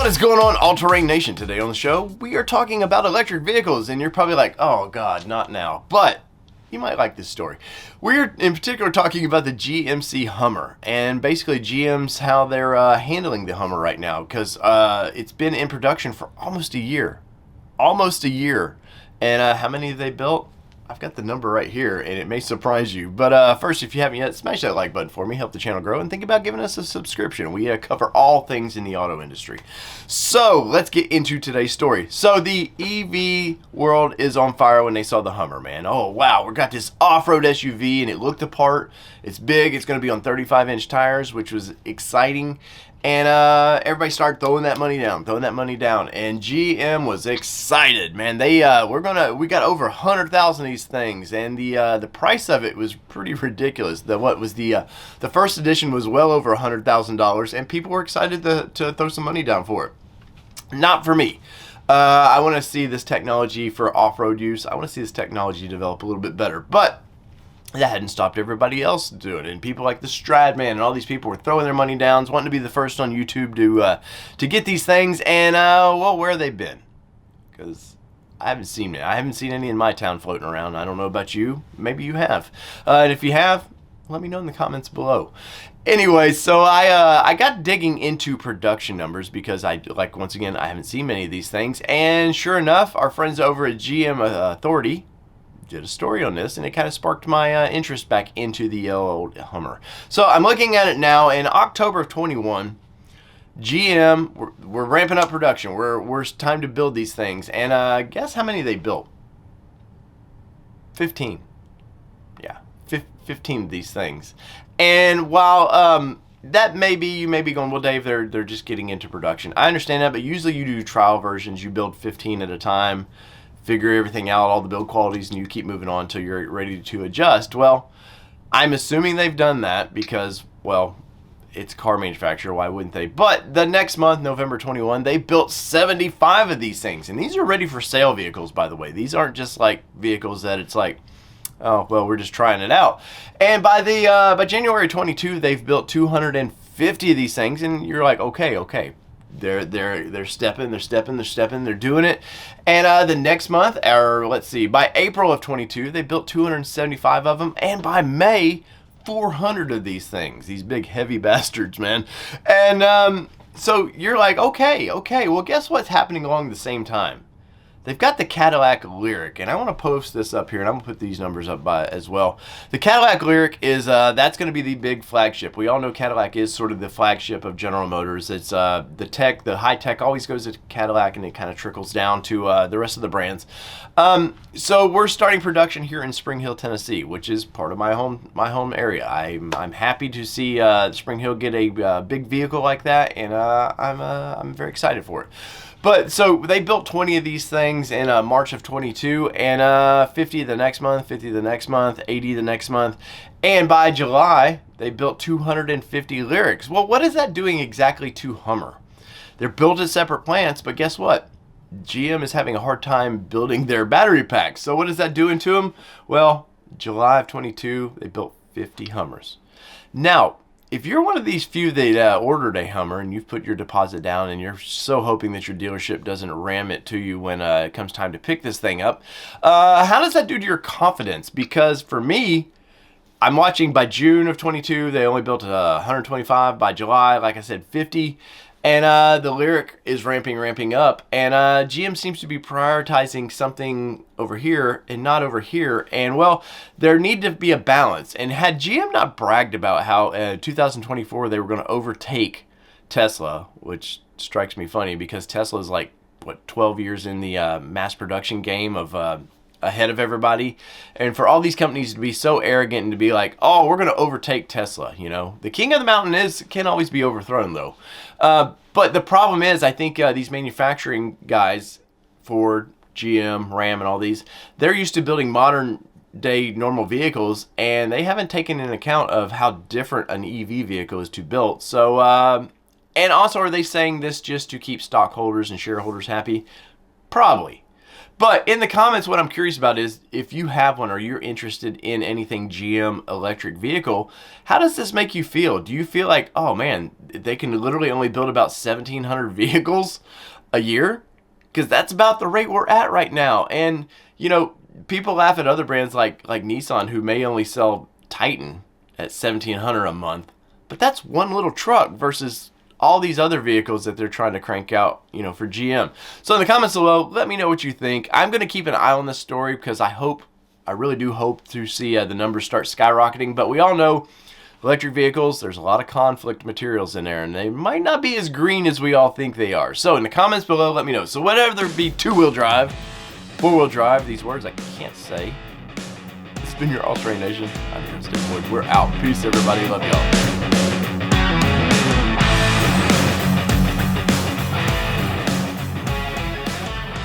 is going on, All Terrain Nation? Today on the show, we are talking about electric vehicles, and you're probably like, oh God, not now. But you might like this story. We're in particular talking about the GMC Hummer, and basically GM's how they're handling the Hummer right now, because it's been in production for almost a year. And how many have they built? I've got the number right here, and it may surprise you. But first, if you haven't yet, smash that like button for me, help the channel grow, and think about giving us a subscription. We cover all things in the auto industry. So let's get into today's story. So the EV world is on fire when they saw the Hummer, man. Oh, wow, we got this off-road SUV, and it looked the part. It's big. It's going to be on 35-inch tires, which was exciting. And everybody started throwing that money down, and GM was excited, man. We got over 100,000 of these things, and the price of it was pretty ridiculous. The first edition was well over $100,000, and people were excited to throw some money down for it. Not for me. I want to see this technology for off-road use. I want to see this technology develop a little bit better, but that hadn't stopped everybody else doing it. And people like the Stradman and all these people were throwing their money down, wanting to be the first on YouTube to get these things. And, well, where have they been? Because I haven't seen it. I haven't seen any in my town floating around. I don't know about you. Maybe you have. And if you have, let me know in the comments below. Anyway, so I got digging into production numbers because once again, I haven't seen many of these things. And sure enough, our friends over at GM Authority did a story on this, and it kind of sparked my interest back into the old Hummer. So I'm looking at it now. In October of 21, GM, we're ramping up production. We're time to build these things, and guess how many they built? 15. Yeah, 15 of these things. And while that you may be going, well, Dave, they're just getting into production. I understand that, but usually you do trial versions. You build 15 at a time, figure everything out, all the build qualities, and you keep moving on until you're ready to adjust. Well, I'm assuming they've done that because, well, it's a car manufacturer. Why wouldn't they? But the next month, November 21, they built 75 of these things. And these are ready for sale vehicles, by the way. These aren't just like vehicles that it's like, oh, well, we're just trying it out. And by January 22, they've built 250 of these things. And you're like, okay. They're stepping, they're doing it. And the next month, or let's see, by April of 22, they built 275 of them, and by May, 400 of these things, these big heavy bastards, man. And so you're like, okay, well, guess what's happening along the same time? They've got the Cadillac Lyriq, and I want to post this up here, and I'm going to put these numbers up as well. The Cadillac Lyriq is, that's going to be the big flagship. We all know Cadillac is sort of the flagship of General Motors. It's the high tech always goes to Cadillac, and it kind of trickles down to the rest of the brands. So we're starting production here in Spring Hill, Tennessee, which is part of my home area. I'm happy to see Spring Hill get a big vehicle like that, and I'm very excited for it. But so they built 20 of these things in March of 22, and 50 the next month, 50 the next month, 80 the next month, and by July they built 250 Lyriqs. Well, what is that doing exactly to Hummer? They're built as separate plants, but guess what? GM is having a hard time building their battery packs. So what is that doing to them? Well, July of 22 they built 50 Hummers. Now, if you're one of these few that ordered a Hummer and you've put your deposit down and you're so hoping that your dealership doesn't ram it to you when it comes time to pick this thing up, how does that do to your confidence? Because for me, I'm watching by June of 22, they only built 125. By July, like I said, 50. And the Lyriq is ramping up, and GM seems to be prioritizing something over here and not over here. And well, there need to be a balance. And had GM not bragged about how 2024 they were going to overtake Tesla, which strikes me funny because Tesla is like, what, 12 years in the mass production game of ahead of everybody. And for all these companies to be so arrogant and to be like, oh, we're going to overtake Tesla, you know. The king of the mountain can always be overthrown, though. But the problem is, I think these manufacturing guys, Ford, GM, Ram, and all these, they're used to building modern day normal vehicles, and they haven't taken into account of how different an EV vehicle is to build. So, and also, are they saying this just to keep stockholders and shareholders happy? Probably. But in the comments, what I'm curious about is if you have one or you're interested in anything GM electric vehicle, how does this make you feel? Do you feel like, oh man, they can literally only build about 1,700 vehicles a year? Because that's about the rate we're at right now. And, you know, people laugh at other brands like Nissan, who may only sell Titan at 1,700 a month. But that's one little truck versus all these other vehicles that they're trying to crank out, you know, for GM. So in the comments below, let me know what you think. I'm going to keep an eye on this story because I really do hope to see the numbers start skyrocketing. But we all know electric vehicles, there's a lot of conflict materials in there, and they might not be as green as we all think they are. So in the comments below, let me know. So whatever there be, two-wheel drive, four-wheel drive, these words I can't say. It's been your All-Terrain Nation. I'm your host, Dave Boyd. We're out. Peace, everybody. Love y'all.